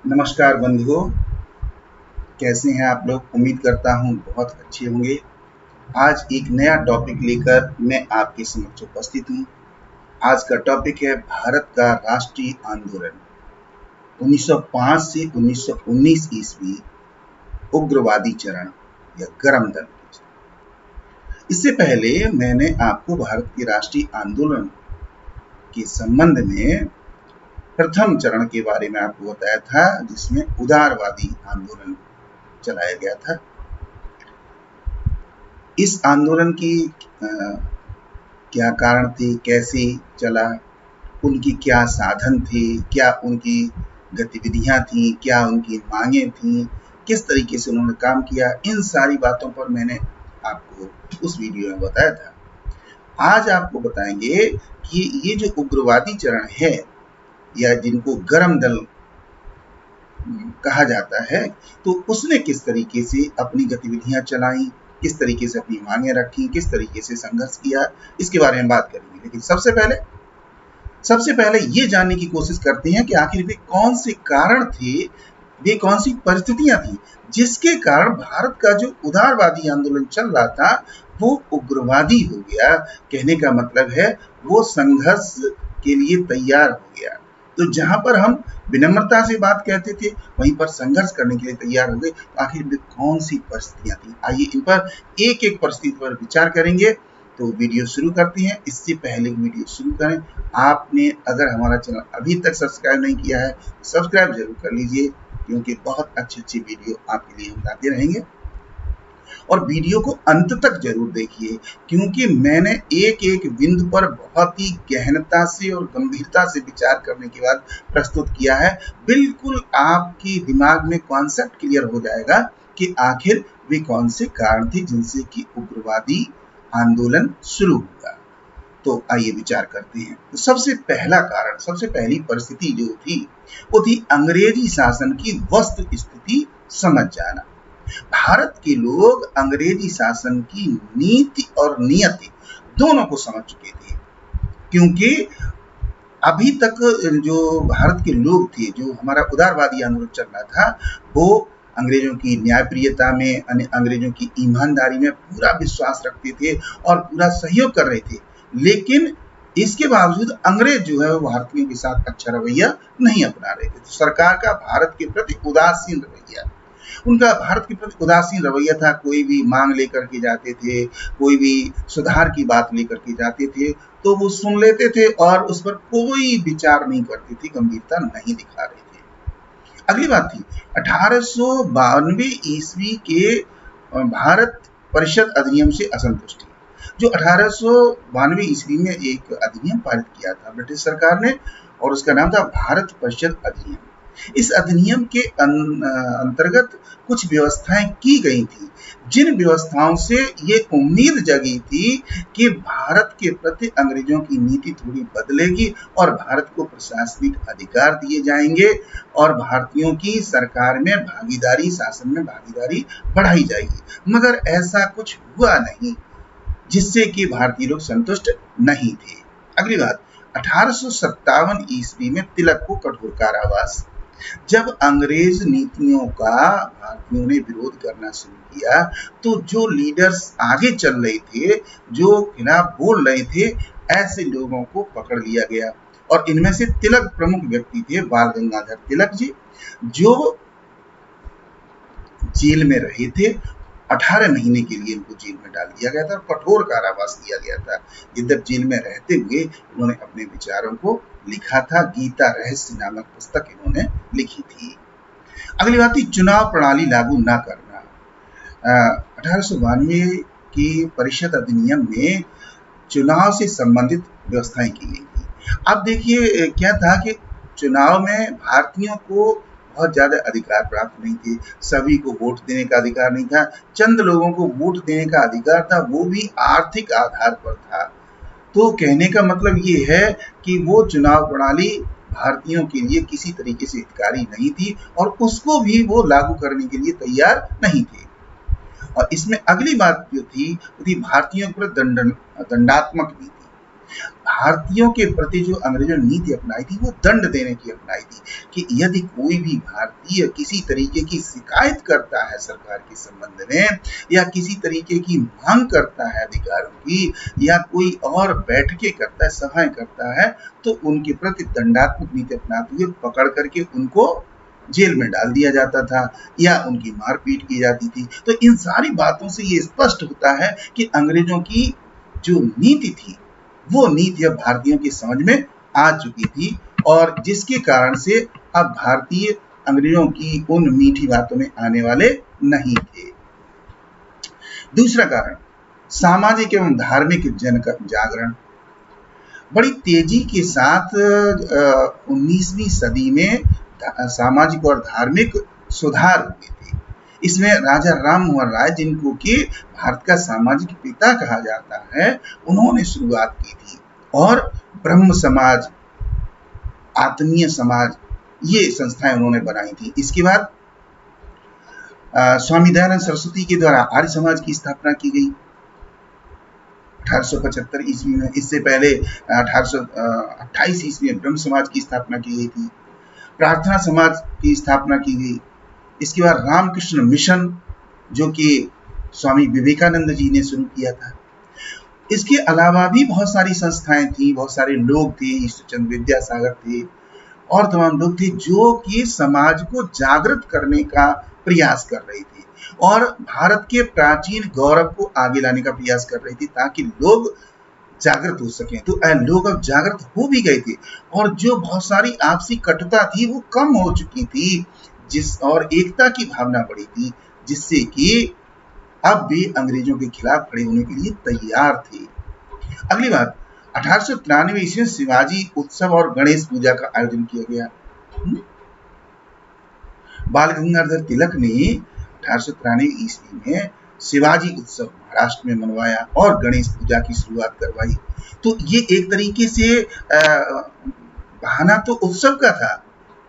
नमस्कार बंधुओं, कैसे हैं आप लोग। उम्मीद करता हूं बहुत अच्छे होंगे। आज एक नया टॉपिक लेकर मैं आपके समक्ष उपस्थित हूं। आज का टॉपिक है भारत का राष्ट्रीय आंदोलन 1905 से 1919 ईस्वी, उग्रवादी चरण या गरम दल। इससे पहले मैंने आपको भारत के राष्ट्रीय आंदोलन के संबंध में प्रथम चरण के बारे में आपको बताया था, जिसमें उदारवादी आंदोलन चलाया गया था। इस आंदोलन की क्या कारण थे, कैसे चला, उनकी क्या साधन थे, क्या उनकी गतिविधियां थी, क्या उनकी मांगे थी, किस तरीके से उन्होंने काम किया, इन सारी बातों पर मैंने आपको उस वीडियो में बताया था। आज आपको बताएंगे कि ये जो उग्रवादी चरण है या जिनको गरम दल कहा जाता है, तो उसने किस तरीके से अपनी गतिविधियां चलाई, किस तरीके से अपनी मांगे रखी, किस तरीके से संघर्ष किया, इसके बारे में बात करेंगे। लेकिन सबसे पहले ये जानने की कोशिश करते हैं कि आखिर वे कौन से कारण थे, वे कौन सी परिस्थितियां थी जिसके कारण भारत का जो उदारवादी आंदोलन चल रहा था वो उग्रवादी हो गया। कहने का मतलब है वो संघर्ष के लिए तैयार हो गया। तो जहां पर हम विनम्रता से बात कहते थे, वहीं पर संघर्ष करने के लिए तैयार हो गए। तो आखिर वे कौन सी परिस्थितियां थी, आइए इन पर एक एक परिस्थिति पर विचार करेंगे। तो वीडियो शुरू करते हैं। इससे पहले वीडियो शुरू करें, आपने अगर हमारा चैनल अभी तक सब्सक्राइब नहीं किया है, सब्सक्राइब जरूर कर लीजिए, क्योंकि बहुत अच्छी वीडियो आपके लिए हम लाते रहेंगे। और वीडियो को अंत तक जरूर देखिए, क्योंकि मैंने एक एक बिंदु पर बहुत ही गहनता से और गंभीरता से विचार करने के बाद प्रस्तुत किया है। बिल्कुल आपके दिमाग में कॉन्सेप्ट क्लियर हो जाएगा कि आखिर वे कौन से कारण थे जिनसे कि उग्रवादी आंदोलन शुरू हुआ। तो आइए विचार करते हैं। तो सबसे पहला कारण, सबसे पहली परिस्थिति जो थी वो थी अंग्रेजी शासन की वस्तु स्थिति समझ जाना। भारत के लोग अंग्रेजी शासन की नीति और नियति दोनों को समझ चुके थे, क्योंकि अभी तक जो भारत के लोग थे, जो हमारा उदारवादी आंदोलन चल रहा था, वो अंग्रेजों की न्यायप्रियता में, अंग्रेजों की ईमानदारी में पूरा विश्वास रखते थे और पूरा सहयोग कर रहे थे। लेकिन इसके बावजूद अंग्रेज जो है वो भारतीयों के साथ अच्छा रवैया नहीं अपना रहे थे। तो सरकार का भारत के प्रति उदासीन रवैया, उनका भारत के प्रति उदासीन रवैया था। कोई भी मांग लेकर के जाते थे, कोई भी सुधार की बात लेकर के जाते थे, तो वो सुन लेते थे और उस पर कोई विचार नहीं करते थे, गंभीरता नहीं दिखा रहे थे। अगली बात थी 1892 ईस्वी के भारत परिषद अधिनियम से असंतुष्टि। जो 1892 ईस्वी में एक अधिनियम पारित किया था ब्रिटिश सरकार ने, और उसका नाम था भारत परिषद अधिनियम। इस अधिनियम के अंतर्गत कुछ व्यवस्थाएं की गई थी, जिन व्यवस्थाओं से ये उम्मीद जगी थी कि भारत के प्रति अंग्रेजों की नीति थोड़ी बदलेगी और भारत को प्रशासनिक अधिकार दिए जाएंगे और भारतीयों की सरकार में भागीदारी, शासन में भागीदारी बढ़ाई जाएगी। मगर ऐसा कुछ हुआ नहीं, जिससे कि भारतीय लोग संतुष्ट नहीं थे। अगली बात, 1857 ईस्वी में तिलक को कठोर कारावास। जब अंग्रेज नीतियों का भारतीयों ने विरोध करना शुरू किया, तो जो लीडर्स आगे चल रहे थे, जो खिलाफ बोल रहे थे, ऐसे लोगों को पकड़ लिया गया। और इनमें से तिलक प्रमुख व्यक्ति थे, बाल गंगाधर तिलक जी, जो जेल में रहे थे। 18 महीने के लिए इनको जेल में डाल दिया गया था और कठोर कारावास दिया गया था। यद्यप जेल में रहते हुए इन्होंने अपने विचारों को लिखा था। गीता रहस्य नामक पुस्तक इन्होंने लिखी थी। अगली बात थी चुनाव प्रणाली लागू न करना। 1892 की परिषद अधिनियम में चुनाव से संबंधित व्यवस्थाएं की गई थी। अब देखिए क्या था कि चुनाव में भारतीयों को बहुत ज्यादा अधिकार प्राप्त नहीं थे। सभी को वोट देने का अधिकार नहीं था। चंद लोगों को वोट देने का अधिकार था, वो भी आर्थिक आधार पर था। तो कहने का मतलब ये है कि वो चुनाव प्रणाली भारतीयों के लिए किसी तरीके से हितकारी नहीं थी और उसको भी वो लागू करने के लिए तैयार नहीं थे। और इसमें अगली बात जो थी वो थी भारतीयों पर दंडात्मक नीति। भारतीयों के प्रति जो अंग्रेजों ने नीति अपनाई थी वो दंड देने की अपनाई थी कि यदि कोई भी भारतीय किसी तरीके की शिकायत करता है सरकार के संबंध में या किसी तरीके की मांग करता है अधिकारों की या कोई और बैठकें करता है, सभाएं करता है, तो उनके प्रति दंडात्मक नीति अपनाते हुए पकड़ करके उनको जेल में डाल दिया जाता था या उनकी मारपीट की जाती थी। तो इन सारी बातों से ये स्पष्ट होता है कि अंग्रेजों की जो नीति थी वो नीति अब भारतीयों की समझ में आ चुकी थी और जिसके कारण से अब भारतीय अंग्रेजों की उन मीठी बातों में आने वाले नहीं थे। दूसरा कारण, सामाजिक एवं धार्मिक जन जागरण। बड़ी तेजी के साथ 19वीं सदी में सामाजिक और धार्मिक सुधार हुए थे। इसमें राजा राम मोहन राय, जिनको कि भारत का सामाजिक पिता कहा जाता है, उन्होंने शुरुआत की थी और ब्रह्म समाज, आत्मीय समाज, ये संस्थाएं उन्होंने बनाई थी। इसके बाद स्वामी दयानंद सरस्वती के द्वारा आर्य समाज की स्थापना की गई 1875 ईस्वी में। इससे पहले 1828 ईस्वी में ब्रह्म समाज की स्थापना की गई थी। प्रार्थना समाज की स्थापना की गई। इसके बाद रामकृष्ण मिशन, जो कि स्वामी विवेकानंद जी ने शुरू किया था। इसके अलावा भी बहुत सारी संस्थाएं थी, बहुत सारे लोग थे, ईश्वरचंद्र विद्यासागर थे और तमाम लोग थे जो कि समाज को जागृत करने का प्रयास कर रहे थे और भारत के प्राचीन गौरव को आगे लाने का प्रयास कर रहे थे ताकि लोग जागृत हो सकें। तो लोग अब जागृत हो भी गए थे और जो बहुत सारी आपसी कटुता थी वो कम हो चुकी थी, और एकता की भावना बढ़ी थी, जिससे कि अब भी अंग्रेजों के खिलाफ खड़े होने के लिए तैयार थे। अगली बात, 1893 ईस्वी में शिवाजी उत्सव और गणेश पूजा का आयोजन किया गया। बाल गंगाधर तिलक ने 1893 ईस्वी में शिवाजी उत्सव महाराष्ट्र में मनवाया और गणेश पूजा की शुरुआत करवाई। तो ये एक तरीके से बहाना तो उत्सव का था,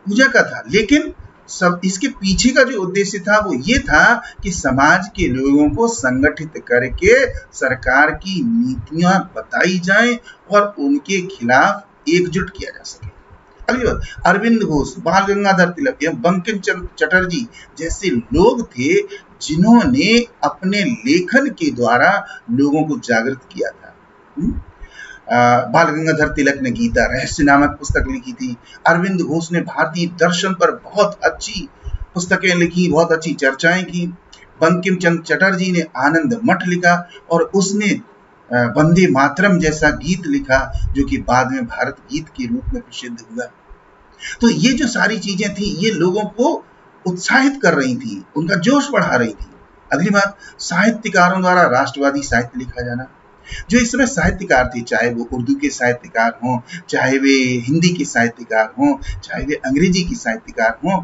पूजा का था, लेकिन सब इसके पीछे का जो उद्देश्य था वो ये था कि समाज के लोगों को संगठित करके सरकार की नीतियां बताई जाएं और उनके खिलाफ एकजुट किया जा सके। अगली बात, अरविंद घोष, बाल गंगाधर तिलक या बंकिम चंद्र चटर्जी जैसे लोग थे जिन्होंने अपने लेखन के द्वारा लोगों को जागृत किया था। बाल गंगाधर तिलक ने गीता रहस्य नामक पुस्तक लिखी थी। अरविंद घोष ने भारतीय दर्शन पर बहुत अच्छी पुस्तकें लिखी, बहुत अच्छी चर्चाएं की। बंकिम चंद्र चटर्जी ने आनंद मठ लिखा और उसने वंदे मातरम जैसा गीत लिखा जो कि बाद में भारत गीत के रूप में प्रसिद्ध हुआ। तो ये जो सारी चीजें थी ये लोगों को उत्साहित कर रही थी, उनका जोश बढ़ा रही थी। अगली बात, साहित्यकारों द्वारा राष्ट्रवादी साहित्य लिखा जाना। जो इस समय साहित्यकार थे, चाहे वो उर्दू के साहित्यकार हों, चाहे वे हिंदी के साहित्यकार हों, चाहे वे अंग्रेजी के साहित्यकार हों,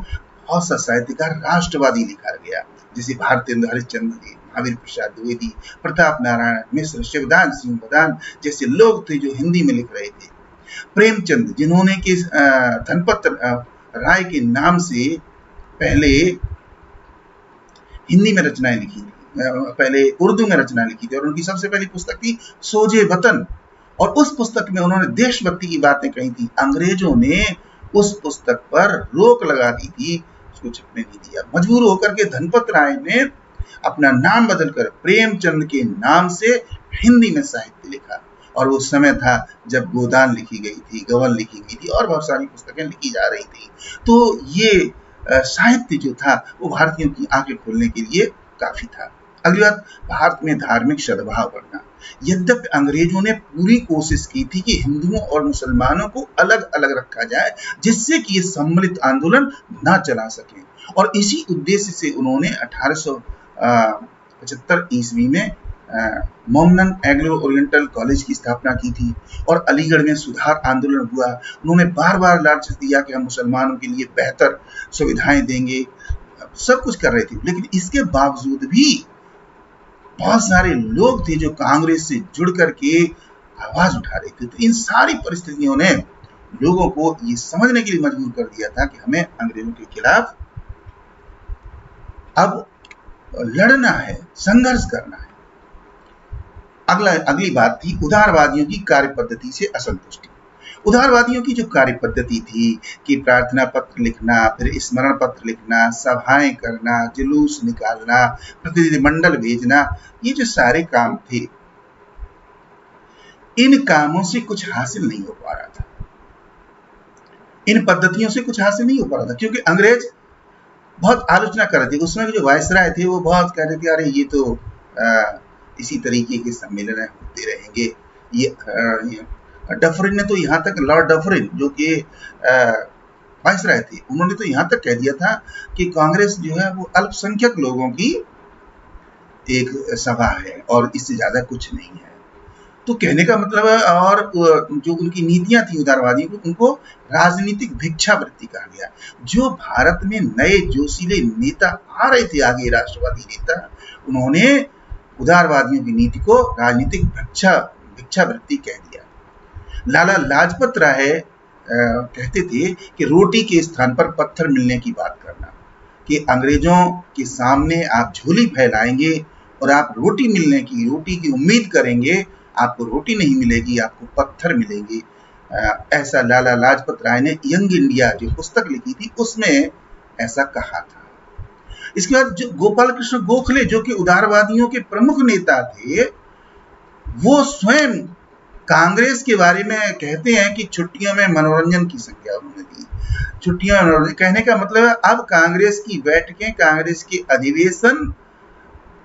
बहुत सा साहित्यकार राष्ट्रवादी लिखा गया, जैसे भारतेंद्र हरिश्चंद्र जी, महावीर प्रसाद द्विवेदी, प्रताप नारायण मिश्र, शिवदान सिंह बदान जैसे लोग थे जो हिंदी में लिख रहे थे। प्रेमचंद, जिन्होंने कि धनपत राय के नाम से पहले हिंदी में रचनाएं लिखी थी, पहले उर्दू में रचना लिखी थी और उनकी सबसे पहली पुस्तक थी सोजे वतन और उस पुस्तक में उन्होंने देशभक्ति की बातें कही थी। अंग्रेजों ने उस पुस्तक पर रोक लगा दी थी, उसको छपने नहीं दिया। मजबूर होकर के धनपत राय ने अपना नाम बदलकर प्रेमचंद के नाम से हिंदी में साहित्य लिखा और वो समय था जब गोदान लिखी गई थी, गबन लिखी गई थी और बहुत सारी पुस्तकें लिखी जा रही थी। तो ये साहित्य जो था वो भारतीयों की आंखें खोलने के लिए काफी था। अगली बात, भारत में धार्मिक सद्भाव बढ़ना। यद्यपि अंग्रेजों ने पूरी कोशिश की थी कि हिंदुओं और मुसलमानों को अलग अलग रखा जाए जिससे कि ये सम्मिलित आंदोलन ना चला सके और इसी उद्देश्य से उन्होंने 1875 ईस्वी में मोमनन एंग्लो ओरिएंटल कॉलेज की स्थापना की थी और अलीगढ़ में सुधार आंदोलन हुआ। उन्होंने बार बार लालच दिया कि हम मुसलमानों के लिए बेहतर सुविधाएं देंगे, सब कुछ कर रहे थे, लेकिन इसके बावजूद भी बहुत सारे लोग थे जो कांग्रेस से जुड़ करके आवाज उठा रहे थे। तो इन सारी परिस्थितियों ने लोगों को ये समझने के लिए मजबूर कर दिया था कि हमें अंग्रेजों के खिलाफ अब लड़ना है, संघर्ष करना है। अगली बात थी उदारवादियों की कार्य पद्धति से असंतुष्टि। उदारवादियों की जो कार्य पद्धति थी कि प्रार्थना पत्र लिखना, फिर स्मरण पत्र लिखना, सभाएं करना, जुलूस निकालना, प्रतिनिधिमंडल भेजना, ये जो सारे काम थे, इन कामों से कुछ हासिल नहीं हो पा रहा था, इन पद्धतियों से कुछ हासिल नहीं हो पा रहा था, क्योंकि अंग्रेज बहुत आलोचना कर रहे थे। उसमें जो वायसराय थे वो बहुत कह रहे थे अरे ये तो इसी तरीके के सम्मेलन होते रहेंगे। ये डफरिन ने तो यहाँ तक, लॉर्ड डफरिन जो कि वायसराय थे, उन्होंने तो यहाँ तक कह दिया था कि कांग्रेस जो है वो अल्पसंख्यक लोगों की एक सभा है और इससे ज्यादा कुछ नहीं है। तो कहने का मतलब है, और जो उनकी नीतियां थी उदारवादी को, उनको राजनीतिक भिक्षावृत्ति कहा गया। जो भारत में नए जोशीले नेता आ रहे थे, आगे राष्ट्रवादी नेता, उन्होंने उदारवादियों की नीति को राजनीतिक भिक्षावृत्ति कह दिया। लाला लाजपत राय कहते थे कि रोटी के स्थान पर पत्थर मिलने की बात करना, कि अंग्रेजों के सामने आप झोली फैलाएंगे और आप रोटी की उम्मीद करेंगे, आपको रोटी नहीं मिलेगी, आपको पत्थर मिलेंगे। ऐसा लाला लाजपत राय ने यंग इंडिया जो पुस्तक लिखी थी उसमें ऐसा कहा था। इसके बाद जो गोपाल कृष्ण गोखले जो कि उदारवादियों के प्रमुख नेता थे, वो स्वयं कांग्रेस के बारे में कहते हैं कि छुट्टियों में मनोरंजन की संख्या उन्होंने दी। छुट्टियों में मनोरंजन कहने का मतलब है अब कांग्रेस की बैठकें, कांग्रेस के अधिवेशन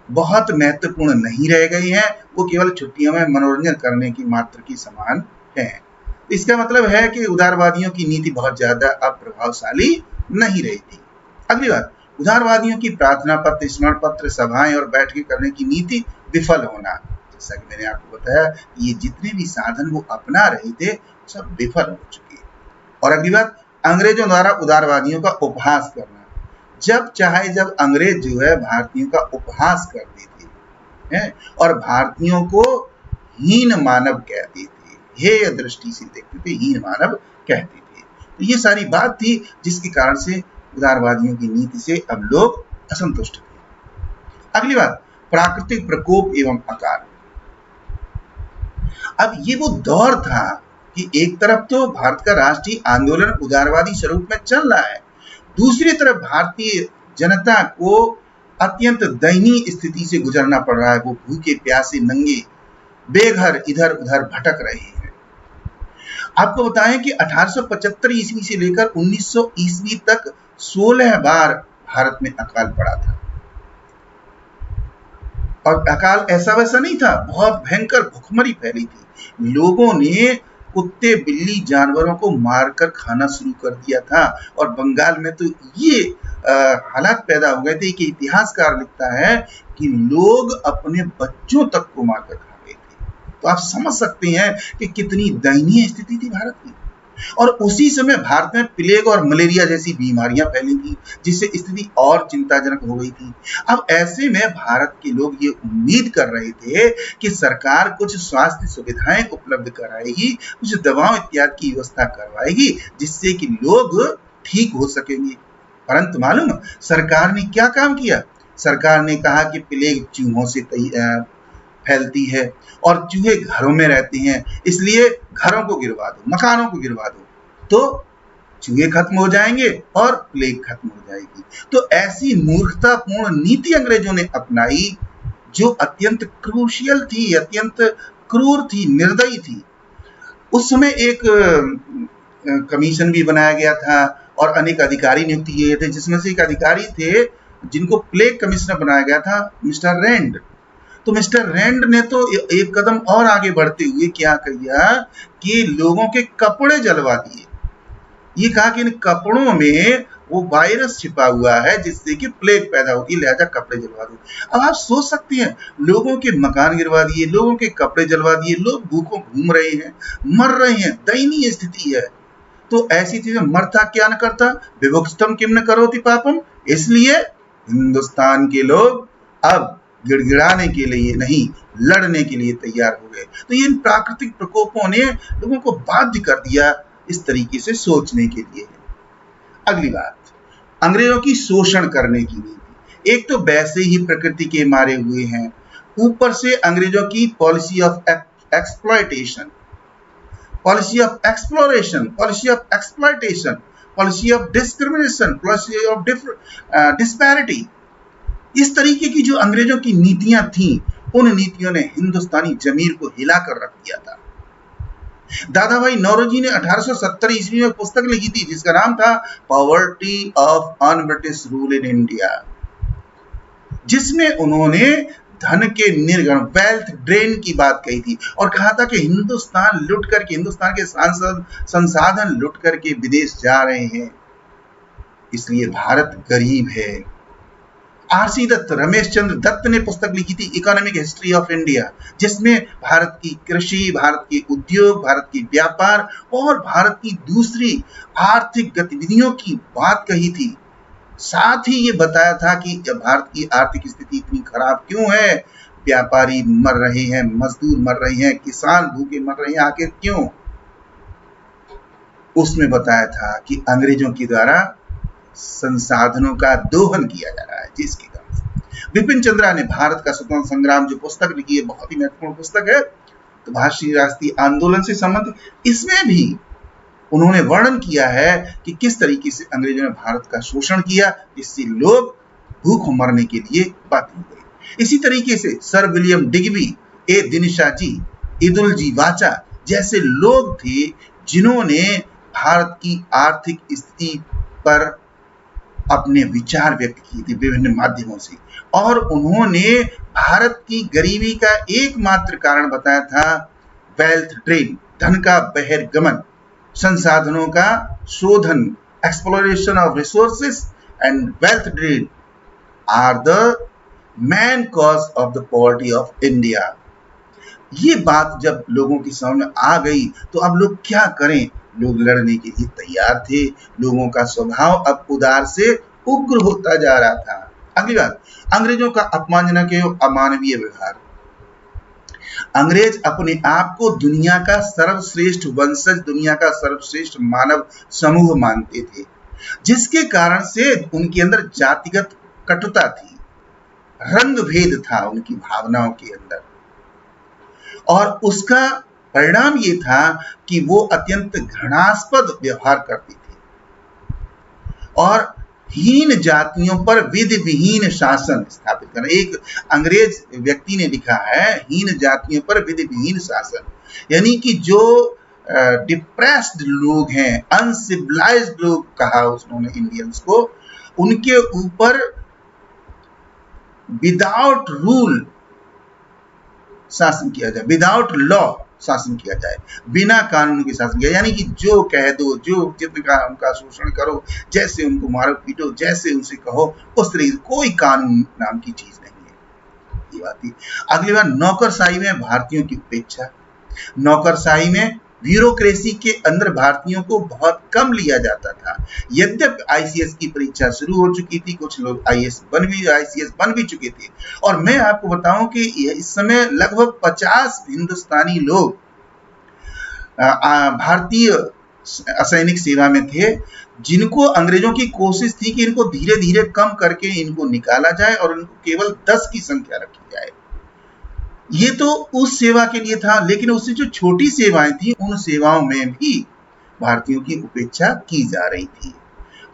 बहुत महत्वपूर्ण नहीं रह गई हैं, वो केवल छुट्टियों में मनोरंजन करने की मात्र की समान है। इसका मतलब है कि उदारवादियों की नीति बहुत ज्यादा अप्रभावशाली नहीं रही थी। अगली बात, उदारवादियों की प्रार्थना पत्र, स्मरण पत्र, सभाएं और बैठकें करने की नीति विफल होना। जैसा कि मैंने आपको बताया, ये जितने भी साधन वो अपना रहे थे सब विफल हो चुके। और अगली बात, अंग्रेजों द्वारा उदारवादियों का उपहास करना। जब चाहे जब अंग्रेज जो है भारतीयों का उपहास करते थे हैं, और भारतीयों को हीन मानव कहते थे, हेय दृष्टि से देखते थे, हीन मानव कहते थे। तो ये सारी बात थी जिसके कारण से उदारवादियों की नीति से अब लोग असंतुष्ट थे। अगली बात, प्राकृतिक प्रकोप एवं अकाल। अब ये वो दौर था कि एक तरफ तो भारत का राष्ट्रीय आंदोलन उदारवादी स्वरूप में चल रहा है, दूसरी तरफ भारतीय जनता को अत्यंत दयनीय स्थिति से गुजरना पड़ रहा है। वो भूखे प्यासे नंगे बेघर इधर उधर भटक रहे हैं। आपको बताएं कि 1875 ईस्वी से लेकर 1900 ईस्वी तक 16 बार भारत में अकाल पड़ा था। और अकाल ऐसा वैसा नहीं था, बहुत भयंकर भुखमरी फैली थी। लोगों ने कुत्ते बिल्ली जानवरों को मारकर खाना शुरू कर दिया था। और बंगाल में तो ये हालात पैदा हो गए थे कि इतिहासकार लिखता है कि लोग अपने बच्चों तक को मारकर खा गए थे। तो आप समझ सकते हैं कि कितनी दयनीय स्थिति थी भारत की। और उसी समय भारत में प्लेग और मलेरिया जैसी बीमारियां फैली थी, जिससे स्थिति और चिंताजनक हो गई थी। अब ऐसे में भारत के लोग ये उम्मीद कर रहे थे कि सरकार कुछ स्वास्थ्य सुविधाएं उपलब्ध कराएगी, कुछ दवाओं इत्यादि की व्यवस्था करवाएगी, जिससे कि लोग ठीक हो सकेंगे। परंतु मालूम सरकार ने क्या काम किया? सरकार ने कहा कि प्लेग चूहों से फैलती है और चूहे घरों में रहते हैं, इसलिए घरों को गिरवा दो, मकानों को गिरवा दो, तो चूहे खत्म हो जाएंगे और प्लेग खत्म हो जाएगी। तो ऐसी मूर्खतापूर्ण नीति अंग्रेजों ने अपनाई जो अत्यंत क्रूशियल थी, अत्यंत क्रूर थी, निर्दयी थी। उस समय एक कमीशन भी बनाया गया था और अनेक अधिकारी नियुक्त किए गए थे, जिसमें से एक अधिकारी थे जिनको प्लेग कमिश्नर बनाया गया था, मिस्टर रैंड। तो मिस्टर रैंड ने तो एक कदम और आगे बढ़ते हुए क्या किया कि लोगों के कपड़े जलवा दिए। ये कहा कि इन कपड़ों में वो वायरस छिपा हुआ है जिससे कि प्लेग पैदा होगी, लिहाजा कपड़े जलवा दो। अब आप सोच सकते हैं, लोगों के मकान गिरवा दिए, लोगों के कपड़े जलवा दिए, लोग भूखों घूम रहे हैं, मर रहे हैं, दयनीय स्थिति है। तो ऐसी चीजें मरता क्या न करता, विभक्तम किम न करोति पापम। इसलिए हिंदुस्तान के लोग अब गिड़गिड़ाने के लिए नहीं, लड़ने के लिए तैयार हो गए। तो इन प्राकृतिक प्रकोपों ने लोगों को बाध्य कर दिया इस तरीके से सोचने के लिए। अगली बात, अंग्रेजों की शोषण करने की नीति। एक तो वैसे ही प्रकृति के मारे हुए हैं, ऊपर से अंग्रेजों की policy of exploitation, policy of exploration, policy of exploitation, policy of discrimination, policy of disparity, इस तरीके की जो अंग्रेजों की नीतियां थीं, उन नीतियों ने हिंदुस्तानी जमीर को हिलाकर रख दिया था। दादा भाई नौरोजी ने 1870 ईस्वी में पुस्तक लिखी थी जिसका नाम था poverty of un British rule in India, जिसमें उन्होंने धन के निर्गण, वेल्थ ड्रेन की बात कही थी और कहा था कि हिंदुस्तान लुट करके, हिंदुस्तान के संसाधन लुट करके विदेश जा रहे हैं, इसलिए भारत गरीब है। आरसी दत्त, रमेश चंद्र दत्त ने पुस्तक लिखी थी इकोनॉमिक हिस्ट्री ऑफ इंडिया, जिसमें भारत की कृषि, भारत के उद्योग, भारत की व्यापार और भारत की दूसरी आर्थिक गतिविधियों की बात कही थी। साथ ही ये बताया था कि भारत की आर्थिक स्थिति इतनी खराब क्यों है, व्यापारी मर रहे हैं, मजदूर मर रहे हैं, किसान भूखे मर रहे हैं, आखिर क्यों? उसमें बताया था कि अंग्रेजों के द्वारा संसाधनों का दोहन किया जा रहा है, जिसके कारण विपिन चंद्रा ने भारत का स्वतंत्र संग्राम जो पुस्तक लिखी है, बहुत ही महत्वपूर्ण पुस्तक है, तो भारतीय राष्ट्रीय आंदोलन से संबंधित, इसमें भी उन्होंने वर्णन किया है कि किस तरीके से अंग्रेजों ने भारत का शोषण किया, जिससे लोग भूख मरने के लिए बाध्य हो गए। इसी तरीके से सर विलियम डिग्बी, ए दिनशा जी, इदुल जी वाचा जैसे लोग थे जिन्होंने भारत की आर्थिक स्थिति पर अपने विचार व्यक्त किए थे विभिन्न माध्यमों से, और उन्होंने भारत की गरीबी का एकमात्र कारण बताया था वेल्थ ड्रेन, धन का बहिर्गमन, संसाधनों का शोधन, exploration of resources and wealth drain are the main cause of the poverty of India. ये बात जब लोगों की समझ में आ गई तो अब लोग क्या करें, लोग लड़ने के लिए तैयार थे। लोगों का स्वभाव अब उदार से उग्र होता जा रहा था। अगली बात, अंग्रेजों का अपमानजनक एवं अमानवीय व्यवहार। अंग्रेज अपने आप को दुनिया का सर्वश्रेष्ठ वंशज, दुनिया का सर्वश्रेष्ठ मानव समूह मानते थे, जिसके कारण से उनके अंदर जातिगत कटुता थी, रंग भेद था उनकी भावनाओं के अंदर, और उसका परिणाम ये था कि वो अत्यंत घृणास्पद व्यवहार करते थे और हीन जातियों पर विधि विहीन शासन स्थापित करना। एक अंग्रेज व्यक्ति ने लिखा है, हीन जातियों पर विधि विहीन शासन, यानी कि जो डिप्रेस्ड लोग हैं, अनसिविलाइज्ड लोग कहा उसने इंडियंस को, उनके ऊपर विदाउट रूल शासन किया जाए, विदाउट लॉ शासन किया जाए, बिना कानून के शासन किया, यानी कि जो कह दो, जो जितने का उनका शोषण करो, जैसे उनको मारो पीटो, जैसे उनसे कहो उस तरीके, कोई कानून नाम की चीज नहीं है। ये बात थी। अगली बार, नौकरशाही में भारतीयों की उपेक्षा। नौकरशाही में ब्यूरोक्रेसी के अंदर भारतीयों को बहुत कम लिया जाता था। यद्यपि आईसीएस की परीक्षा शुरू हो चुकी थी, कुछ लोग आईसीएस बन भी चुके थे, और मैं आपको बताऊं कि इस समय लगभग 50 हिंदुस्तानी लोग भारतीय असैनिक सेवा में थे, जिनको अंग्रेजों की कोशिश थी कि इनको धीरे धीरे कम करके इनको निकाला जाए और इनको केवल 10 की संख्या रखी जाए। ये तो उस सेवा के लिए था, लेकिन उससे जो छोटी सेवाएं थी, उन सेवाओं में भी भारतीयों की उपेक्षा की जा रही थी।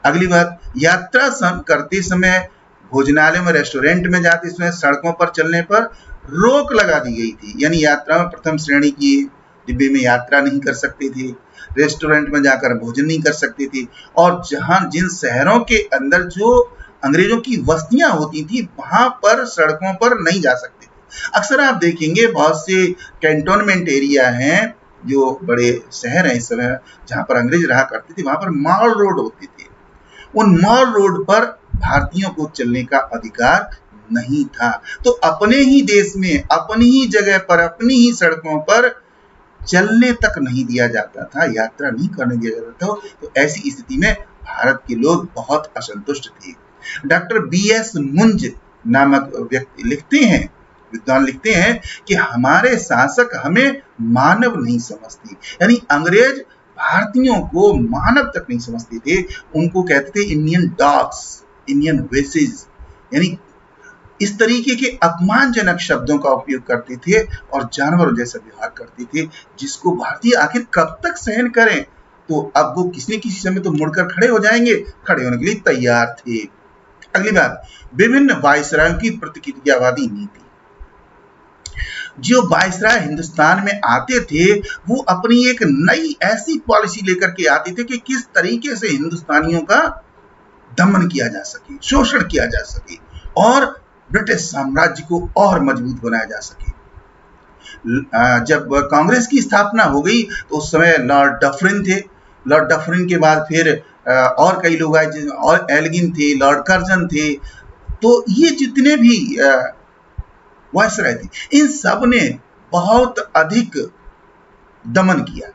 अगली बात, यात्रा करते समय, भोजनालय में, रेस्टोरेंट में जाते समय, सड़कों पर चलने पर रोक लगा दी गई थी, यानी यात्रा में प्रथम श्रेणी की डिब्बे में यात्रा नहीं कर सकते थे, रेस्टोरेंट में जाकर भोजन नहीं कर सकते थे, और जिन शहरों के अंदर जो अंग्रेजों की बस्तियां होती थी, वहां पर सड़कों पर नहीं जा सकते। अक्सर आप देखेंगे बहुत से कैंटोनमेंट एरिया हैं, जो बड़े शहर हैं इस समय, जहां पर अंग्रेज रहा करते थे, वहां पर मॉल रोड होते थे। उन मॉल रोड पर भारतीयों को चलने का अधिकार नहीं था। तो अपने ही देश में, अपनी ही जगह पर, अपनी ही सड़कों पर चलने तक नहीं दिया जाता था, यात्रा नहीं करने दिया जाता था। तो ऐसी स्थिति में भारत के लोग बहुत असंतुष्ट थे। डॉक्टर BS मुंज नामक व्यक्ति लिखते हैं, विद्वान लिखते हैं कि हमारे शासक हमें मानव नहीं समझते, यानी अंग्रेज भारतीयों को मानव तक नहीं समझते थे। उनको कहते थे इंडियन डॉग्स, इंडियन वेसेज, यानी इस तरीके के अपमानजनक शब्दों का उपयोग करते थे और जानवरों जैसा व्यवहार करते थे, जिसको भारतीय आखिर कब तक सहन करें। तो अब वो किसी न किसी समय तो मुड़कर खड़े हो जाएंगे, खड़े होने के लिए तैयार थे। अगली बात, विभिन्न वायसरायों की प्रतिक्रियावादी नीति। जो वायसराय हिंदुस्तान में आते थे, वो अपनी एक नई ऐसी पॉलिसी लेकर के आते थे कि किस तरीके से हिंदुस्तानियों का दमन किया जा सके, शोषण किया जा सके और ब्रिटिश साम्राज्य को और मजबूत बनाया जा सके। जब कांग्रेस की स्थापना हो गई तो उस समय लॉर्ड डफरिन थे। लॉर्ड डफरिन के बाद फिर और कई लोग आए, और एल्गिन थे, लॉर्ड कर्जन थे। तो ये जितने भी वायसराय थे, इन सब ने बहुत अधिक दमन किया।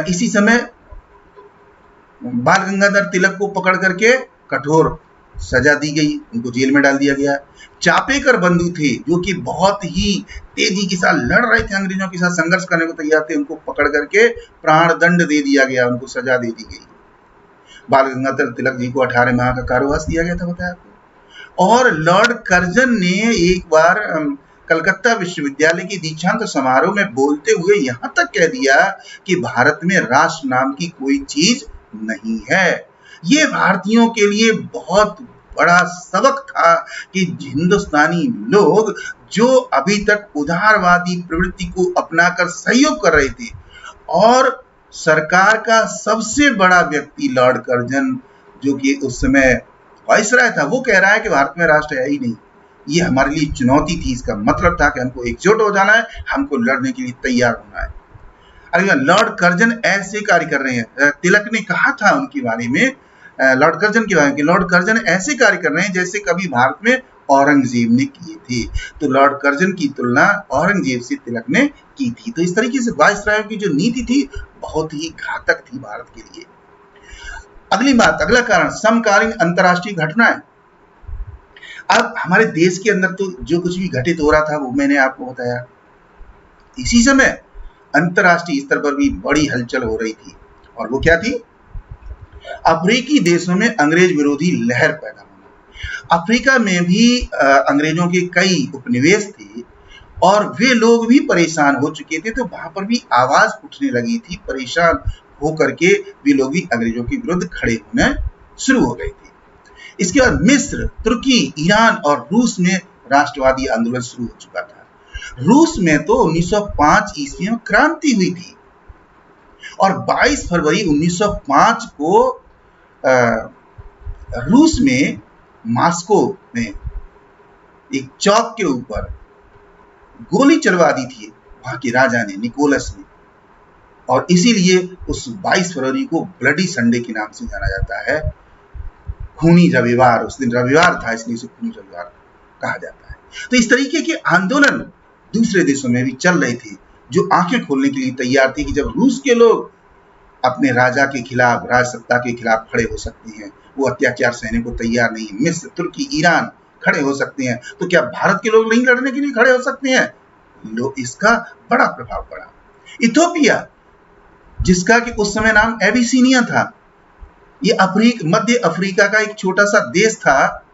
इसी समय बाल गंगाधर तिलक को पकड़ करके कठोर सजा दी गई, उनको जेल में डाल दिया गया। चापेकर बंधु थे जो कि बहुत ही तेजी के साथ लड़ रहे थे, अंग्रेजों के साथ संघर्ष करने को तैयार थे, उनको पकड़ करके प्राण दंड दे दिया गया, उनको सजा दे दी गई। बाल गंगाधर तिलक जी को 18 माह का कारावास दिया गया था, बताया आपको। और लॉर्ड कर्जन ने एक बार कलकत्ता विश्वविद्यालय की दीक्षांत समारोह में बोलते हुए यहां तक कह दिया कि भारत में राष्ट्र नाम की कोई चीज नहीं है। ये भारतीयों के लिए बहुत बड़ा सबक था कि हिंदुस्तानी लोग जो अभी तक उदारवादी प्रवृत्ति को अपनाकर सहयोग कर रहे थे, और सरकार का सबसे बड़ा व्यक्ति लॉर्ड कर्जन, जो कि उस समय वायसराय था, वो कह रहा है कि भारत में राष्ट्र है ही नहीं। ये हमारे लिए चुनौती थी। इसका मतलब था कि हमको एकजुट हो जाना है, हमको लड़ने के लिए तैयार होना है। अरे लॉर्ड कर्जन ऐसे कार्य कर रहे हैं। तिलक ने कहा था उनके बारे में, लॉर्ड कर्जन के बारे में, लॉर्ड कर्जन ऐसे कार्य कर रहे हैं जैसे कभी भारत में औरंगजेब ने किए थे। तो लॉर्ड कर्जन की तुलना औरंगजेब से तिलक ने की थी। तो इस तरीके से वायसराय की जो नीति थी बहुत ही घातक थी भारत के लिए। अगली बात, अगला कारण, समकालीन अंतर्राष्ट्रीय घटनाएं। अब हमारे देश के अंदर तो जो कुछ भी घटित हो रहा था वो मैंने आपको बताया। इसी समय अंतर्राष्ट्रीय स्तर पर भी बड़ी हलचल हो रही थी, और वो क्या थी? अफ्रीकी देशों में अंग्रेज विरोधी लहर पैदा होना। अफ्रीका में भी अंग्रेजों के कई उपनिवेश थे और वे लोग भी परेशान हो चुके थे, तो वहां पर भी आवाज उठने लगी थी। परेशान होकर के वे लोग भी अंग्रेजों के विरुद्ध खड़े होने शुरू हो गए थे। इसके बाद मिस्र, तुर्की, ईरान और रूस में राष्ट्रवादी आंदोलन शुरू हो चुका था। रूस में तो 1905 ईस्वी में क्रांति हुई थी, और 22 फरवरी 1905 को रूस में मॉस्को में एक चौक के ऊपर गोली चलवा दी थी वहां के राजा ने, निकोलस ने, और इसीलिए उस 22 फरवरी को ब्लडी संडे के नाम से जाना जाता है, खूनी रविवार। उस दिन रविवार था, इसलिए इसे खूनी रविवार कहा जाता है। तो इस तरीके के आंदोलन दूसरे देशों में भी चल रहे थे, जो आंखें खोलने के लिए तैयार थे कि जब रूस के लोग अपने राजा के खिलाफ, राजसत्ता के खिलाफ खड़े हो सकते हैं, वो अत्याचार सहने को तैयार नहीं। मिस्र, तुर्की, ईरान खड़े हो सकते हैं, तो क्या भारत के लोग नहीं लड़ने के लिए खड़े हो सकते हैं? इसका बड़ा प्रभाव पड़ा। इथोपिया, जिसका कि उस समय नाम एबिसिनिया था, ये मध्य अफ्रीका का एक छोटा सा देश था,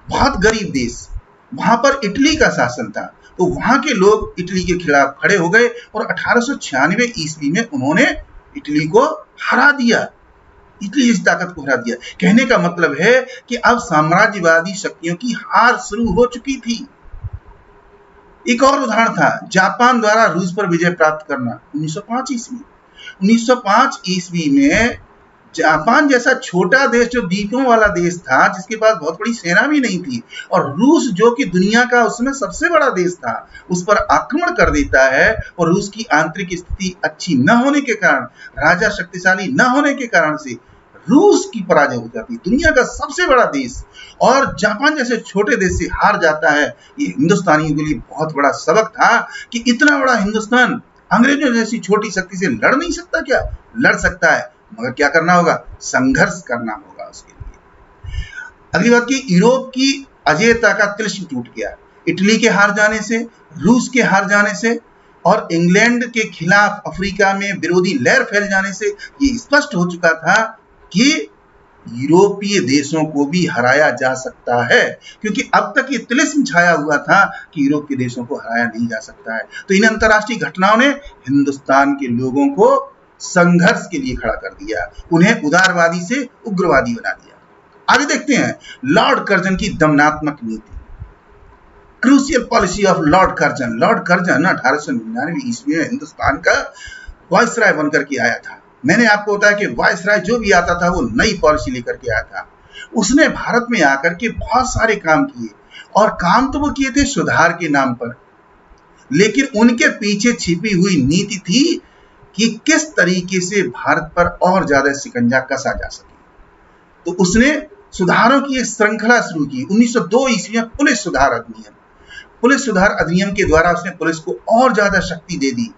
बहुत गरीब देश। वहां पर इटली का शासन था, तो वहां के लोग इटली के खिलाफ खड़े हो गए और 1896 ईस्वी में उन्होंने इटली को हरा दिया, इटली इस ताकत को हरा दिया। कहने का मतलब है कि अब साम्राज्यवादी शक्तियों की हार शुरू हो चुकी थी। एक और उदाहरण था जापान द्वारा रूस पर विजय प्राप्त करना 1905 ईस्वी। 1905 ईस्वी में जापान जैसा छोटा देश, जो द्वीपों वाला देश था, जिसके पास बहुत बड़ी सेना भी नहीं थी, और रूस जो कि दुनिया का उसमें सबसे बड़ा देश था, उस पर आक्रमण कर देता है। और रूस की आंतरिक स्थिति अच्छी न होने के कारण, राजा शक्तिशाली न होने के कारण से रूस की पराजय हो जाती, दुनिया का सबसे बड़ा देश, और जापान जैसे छोटे देश से हार जाता है। ये हिंदुस्तानियों के लिए बहुत बड़ा सबक था कि इतना बड़ा हिंदुस्तान अंग्रेजों जैसी छोटी शक्ति से लड़ नहीं सकता। क्या लड़ सकता है, मगर क्या करना होगा? संघर्ष करना होगा उसके लिए। अगली बात की, यूरोप की अजेयता का तिलिस्म टूट गया। इटली के हार जाने से, रूस के हार जाने से और इंग्लैंड के खिलाफ अफ्रीका में विरोधी लहर फैल जाने से ये स्पष्ट हो चुका था कि यूरोपीय देशों को भी हराया जा सकता है, क्योंकि अब तक ये तिलिस्म छाया हुआ था कि यूरोप के देशों को हराया नहीं जा सकता है। तो इन अंतर्राष्ट्रीय घटनाओं ने हिंदुस्तान के लोगों को संघर्ष के लिए खड़ा कर दिया, उन्हें उदारवादी से उग्रवादी बना दिया। आगे देखते हैं लॉर्ड कर्जन की दमनात्मक नीति। Crucial policy of Lord Curzon. Lord Curzon 1899 ईस्वी में हिंदुस्तान का वायसराय बनकर के आया था। मैंने आपको बताया कि वायसराय जो भी आता था वो नई पॉलिसी लेकर के आया था। उसने भारत में आकर के बहुत सारे काम किए, और काम तो वो किए थे सुधार के नाम पर, लेकिन उनके पीछे छिपी हुई नीति थी कि किस तरीके से भारत पर और ज्यादा शिकंजा कसा जा सके। तो उसने सुधारों की एक श्रृंखला शुरू की। 1902 ईस्वी में पुलिस सुधार अधिनियम। पुलिस सुधार अधिनियम के द्वारा उसने पुलिस को और ज्यादा शक्ति दे दी।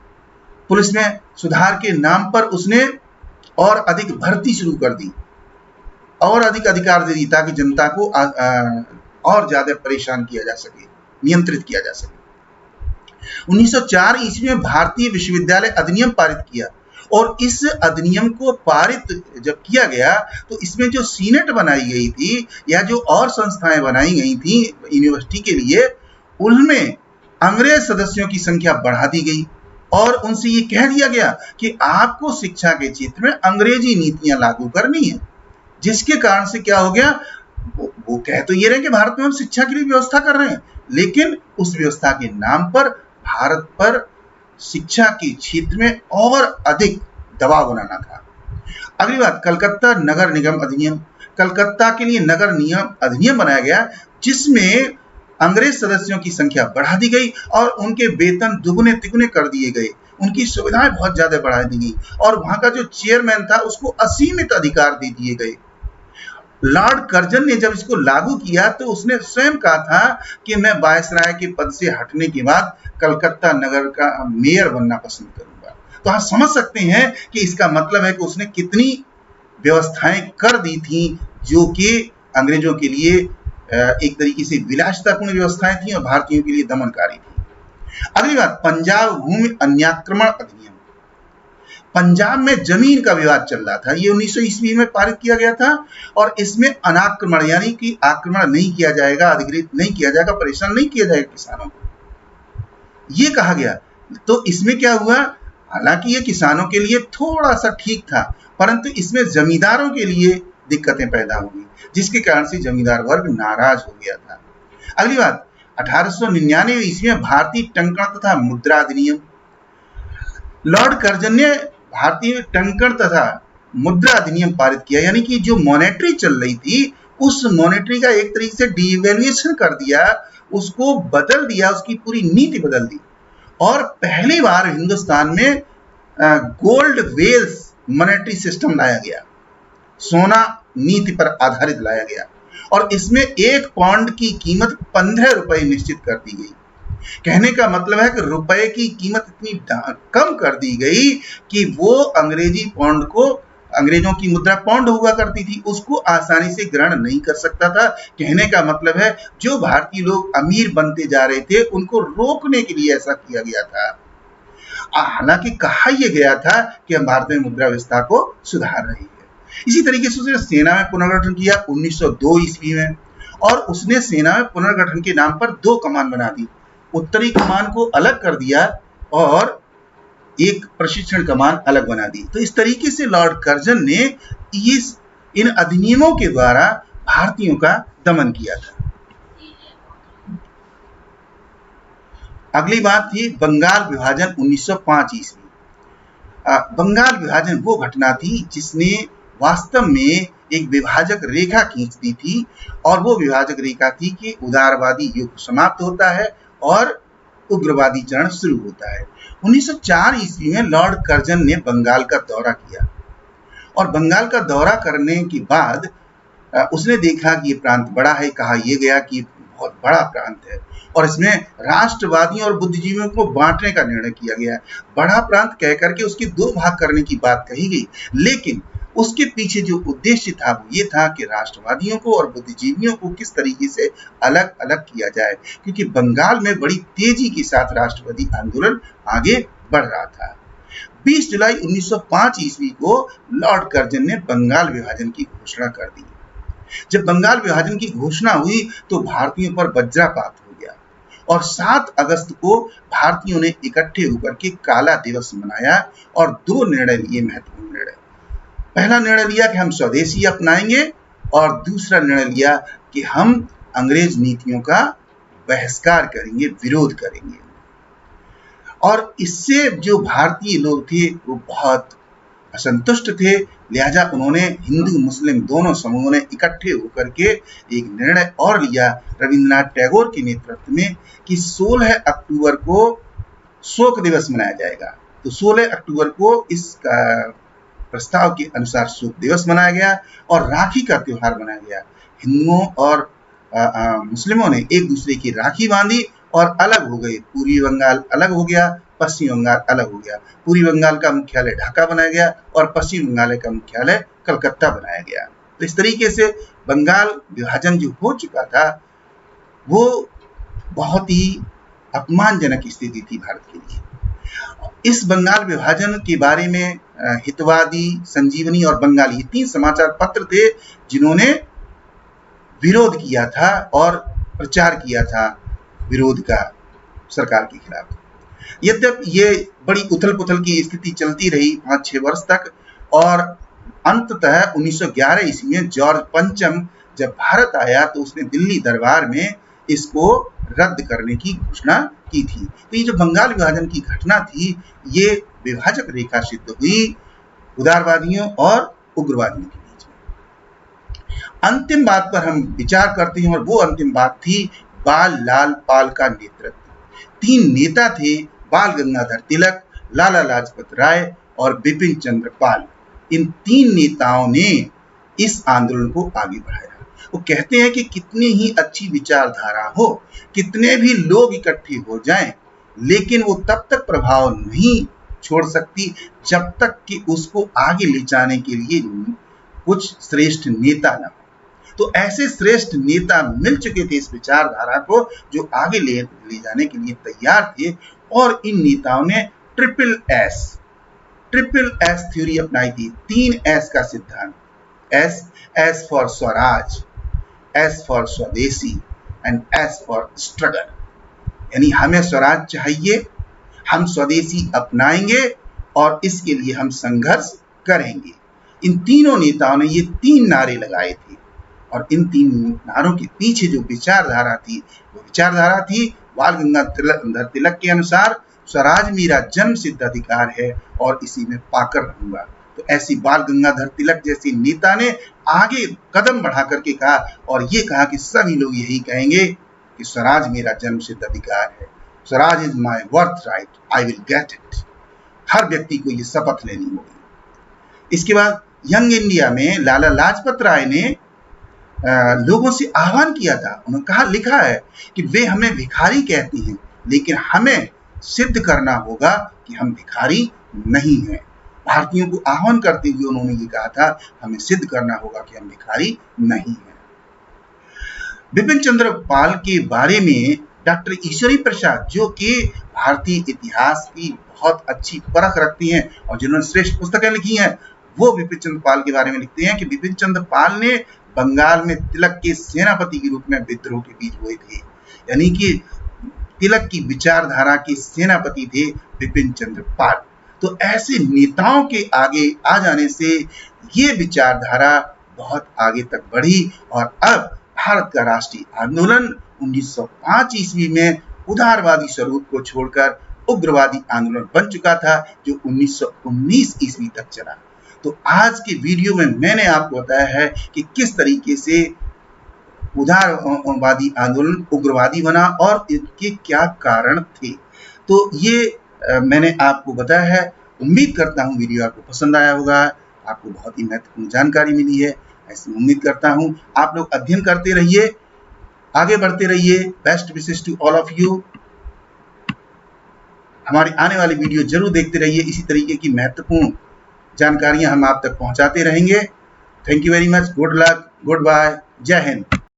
पुलिस में सुधार के नाम पर उसने और अधिक भर्ती शुरू कर दी और अधिक अधिकार दे दी, ताकि जनता को और ज्यादा परेशान किया जा सके, नियंत्रित किया जा सके। 1904 ईस्वी में भारतीय विश्वविद्यालय अधिनियम पारित किया, और इस अधिनियम को पारित जब किया गया तो इसमें जो सीनेट बनाई गई थी या जो और संस्थाएं बनाई गई थी यूनिवर्सिटी के लिए, उनमें अंग्रेज सदस्यों की संख्या बढ़ा दी गई, और उनसे ये कह दिया गया कि आपको शिक्षा के क्षेत्र में अंग्रेजी नीतियां लागू करनी है। जिसके कारण से क्या हो गया, वो कह तो ये रहे कि भारत में हम शिक्षा के लिए व्यवस्था कर रहे हैं, लेकिन उस व्यवस्था के नाम पर भारत पर शिक्षा के क्षेत्र में और अधिक दबाव बनाना था। अगली बात, कलकत्ता नगर निगम अधिनियम। कलकत्ता के लिए नगर निगम अधिनियम बनाया गया, जिसमें अंग्रेज सदस्यों की संख्या बढ़ा दी गई और उनके वेतन दुगुने तिगुने कर दिए गए, उनकी सुविधाएं बहुत ज्यादा बढ़ा दी गई, और वहां का जो चेयरमैन था उसको असीमित अधिकार दे दिए गए। लॉर्ड कर्जन ने जब इसको लागू किया तो उसने स्वयं कहा था कि मैं वायसराय के पद से हटने के बाद कलकत्ता नगर का मेयर बनना पसंद करूंगा। तो आप समझ सकते हैं कि इसका मतलब है कि उसने कितनी व्यवस्थाएं कर दी थी जो कि अंग्रेजों के लिए एक तरीके से विलासितापूर्ण व्यवस्थाएं थी और भारतीयों के लिए दमनकारी थी। अगली बात, पंजाब भूमि अन्याक्रमण अधिनियम। पंजाब में जमीन का विवाद चल रहा था, ये 1900 ईस्वी में पारित किया गया था, और इसमें अनाक्रमण यानी कि आक्रमण नहीं किया जाएगा, अधिग्रहित नहीं किया जाएगा, परेशान नहीं किया जाएगा किसानों को, ये कहा गया। तो इसमें क्या हुआ, हालांकि ये किसानों के लिए थोड़ा सा ठीक था, परंतु इसमें जमींदारों के लिए दिक्कतें पैदा हो गई, जिसके कारण से जमींदार वर्ग नाराज हो गया था। अगली बात, 1899 ईस्वी में भारतीय टंकण तथा मुद्रा अधिनियम। लॉर्ड कर्जन ने भारतीय टंकण तथा मुद्रा अधिनियम पारित किया, यानी कि जो मॉनेटरी चल रही थी उस मॉनेटरी का एक तरीके से डिवैल्यूएशन कर दिया, उसको बदल दिया, उसकी पूरी नीति बदल दी, और पहली बार हिंदुस्तान में गोल्ड वेल्स मॉनेटरी सिस्टम लाया गया, सोना नीति पर आधारित लाया गया, और इसमें 1 पाउंड की कीमत 15 रुपए निश्चित कर दी गई। कहने का मतलब है कि रुपए की कीमत इतनी कम कर दी गई कि वो अंग्रेजी पाउंड को, अंग्रेजों की मुद्रा पाउंड हुआ करती थी, उसको आसानी से ग्रहण नहीं कर सकता था। कहने का मतलब है जो भारतीय लोग अमीर बनते जा रहे थे उनको रोकने के लिए ऐसा किया गया था। हालांकि कहा यह गया था कि हम भारतीय मुद्रा व्यवस्था को सुधार रहे हैं। इसी तरीके से उसने सेना में पुनर्गठन किया 1902 ईस्वी में, और उसने सेना में पुनर्गठन के नाम पर 2 कमान बना दी। उत्तरी कमान को अलग कर दिया और एक प्रशिक्षण कमान अलग बना दी। तो इस तरीके से लॉर्ड कर्जन ने इन अधिनियमों के द्वारा भारतीयों का दमन किया था। अगली बात थी बंगाल विभाजन 1905 ईस्वी। बंगाल विभाजन वो घटना थी जिसने वास्तव में एक विभाजक रेखा खींच दी थी, और वो विभाजक रेखा थी कि उदारवादी युग समाप्त होता है और उग्रवादी चरण शुरू होता है। 1904 ईस्वी में लॉर्ड कर्जन ने बंगाल का दौरा किया, और बंगाल का दौरा करने के बाद उसने देखा कि ये प्रांत बड़ा है, कहा यह गया कि बहुत बड़ा प्रांत है, और इसमें राष्ट्रवादियों और बुद्धिजीवियों को बांटने का निर्णय किया गया। बड़ा प्रांत कहकर के उसके 2 भाग करने की बात कही गई, लेकिन उसके पीछे जो उद्देश्य था वो ये था कि राष्ट्रवादियों को और बुद्धिजीवियों को किस तरीके से अलग अलग किया जाए, क्योंकि बंगाल में बड़ी तेजी के साथ राष्ट्रवादी आंदोलन आगे बढ़ रहा था। 20 जुलाई 1905 ईस्वी को लॉर्ड कर्जन ने बंगाल विभाजन की घोषणा कर दी। जब बंगाल विभाजन की घोषणा हुई तो भारतीयों पर वज्रपात हो गया और 7 अगस्त को भारतीयों ने इकट्ठे होकर के काला दिवस मनाया और 2 निर्णय लिए, महत्वपूर्ण निर्णय। पहला निर्णय लिया कि हम स्वदेशी अपनाएंगे और दूसरा निर्णय लिया कि हम अंग्रेज नीतियों का बहिष्कार करेंगे, विरोध करेंगे। और इससे जो भारतीय लोग थे वो बहुत असंतुष्ट थे, लिहाजा उन्होंने हिंदू मुस्लिम दोनों समूहों ने इकट्ठे होकर के एक निर्णय और लिया रविंद्रनाथ टैगोर के नेतृत्व में कि 16 अक्टूबर को शोक दिवस मनाया जाएगा। तो 16 अक्टूबर को इस प्रस्ताव के अनुसार शोक दिवस मनाया गया और राखी का त्योहार मनाया गया। हिंदुओं और मुस्लिमों ने एक दूसरे की राखी बांधी और अलग हो गए। पूर्वी बंगाल अलग हो गया, पश्चिम बंगाल अलग हो गया। पूर्वी बंगाल का मुख्यालय ढाका बनाया गया और पश्चिम बंगाल का मुख्यालय कलकत्ता बनाया गया। तो इस तरीके से बंगाल विभाजन जो हो चुका था वो बहुत ही अपमानजनक स्थिति थी भारत के लिए। इस बंगाल विभाजन के बारे में हितवादी, संजीवनी और बंगाली, ये 3 समाचार पत्र थे जिन्होंने विरोध किया था और प्रचार किया था विरोध का सरकार के खिलाफ। यद्यपि ये बड़ी उथल पुथल की स्थिति चलती रही 5-6 वर्ष तक और अंततः 1911 ईस्वी में जॉर्ज पंचम जब भारत आया तो उसने दिल्ली दरबार में इसको रद्द करने की घोषणा की थी। तो ये जो बंगाल विभाजन की घटना थी ये विभाजक रेखा सिद्ध हुई उदारवादियों और उग्रवादियों के बीच में। अंतिम बात पर हम विचार करते हैं और वो अंतिम बात थी बाल लाल पाल का नेतृत्व। 3 नेता थे, बाल गंगाधर तिलक, लाला लाजपत राय और बिपिन चंद्र पाल। इन 3 नेताओं ने इस आंदोलन को आगे बढ़ाया। वो कहते हैं कि कितनी ही अच्छी विचारधारा हो, कितने भी लोग इकट्ठे हो जाएं, लेकिन वो तब तक प्रभाव नहीं छोड़ सकती जब तक कि उसको आगे ले जाने के लिए कुछ श्रेष्ठ नेता न हो। तो ऐसे श्रेष्ठ नेता मिल चुके थे इस विचारधारा को जो आगे ले जाने के लिए तैयार थे और इन नेताओं ने ट्रिपल एस थ्योरी अपनाई थी। 3 एस का सिद्धांत, S for Swaraj, S for स्वदेशी एंड एस फॉर स्ट्रगल। यानी हमें स्वराज चाहिए, हम स्वदेशी अपनाएंगे और इसके लिए हम संघर्ष करेंगे। इन तीनों नेताओं ने ये 3 नारे लगाए थे और इन 3 नारों के पीछे जो विचारधारा थी वो विचारधारा थी बाल गंगाधर तिलक के अनुसार स्वराज मेरा जन्म सिद्ध अधिकार है और इसी में पाकर रहूंगा। तो ऐसी बाल गंगाधर तिलक जैसे नेता ने आगे कदम बढ़ा करके कहा और ये कहा कि सभी लोग यही कहेंगे कि स्वराज मेरा जन्म सिद्ध अधिकार है, Swaraj is my birth right, I will get it. हर व्यक्ति को ये शपथ लेनी होगी। इसके बाद यंग इंडिया में लाला लाजपत राय ने लोगों से आह्वान किया था। उन्होंने कहा, लिखा है कि वे हमें भिखारी कहती हैं लेकिन हमें सिद्ध करना होगा कि हम भिखारी नहीं हैं। भारतीयों को आह्वान करते हुए उन्होंने ये कहा था, हमें सिद्ध करना होगा कि हम भिखारी नहीं हैं। बिपिन चंद्र पाल के बारे में डॉक्टर ईश्वरी प्रसाद, जो कि भारतीय इतिहास की बहुत अच्छी परख रखती हैं और जिन्होंने श्रेष्ठ पुस्तकें लिखी हैं, वो बिपिन चंद्र पाल के बारे में लिखते हैं कि बिपिन चंद्र पाल ने बंगाल में तिलक के सेनापति के रूप में विद्रोह के बीच हुए थे। यानी कि तिलक की विचारधारा के सेनापति थे बिपिन चंद्र पाल। तो ऐसे नेताओं के आगे आ जाने से ये विचारधारा बहुत आगे तक बढ़ी और अब भारत का राष्ट्रीय आंदोलन 1905 ईस्वी में उदारवादी स्वरूप को छोड़कर उग्रवादी आंदोलन बन चुका था जो 1919 ईस्वी तक चला। तो आज के वीडियो में मैंने आपको बताया है कि किस तरीके से उदारवादी आंदोलन उग्रवादी बना और इसके क्या कारण थे। तो ये मैंने आपको बताया है। उम्मीद करता हूँ वीडियो आपको पसंद आया होगा, आपको बहुत ही महत्वपूर्ण जानकारी मिली है, ऐसी उम्मीद करता हूँ। आप लोग अध्ययन करते रहिए, आगे बढ़ते रहिए। Best wishes to all of you. हमारी आने वाली वीडियो जरूर देखते रहिए। इसी तरीके की महत्वपूर्ण जानकारियां हम आप तक पहुंचाते रहेंगे। Thank you very much. Good luck, good bye, जय हिंद।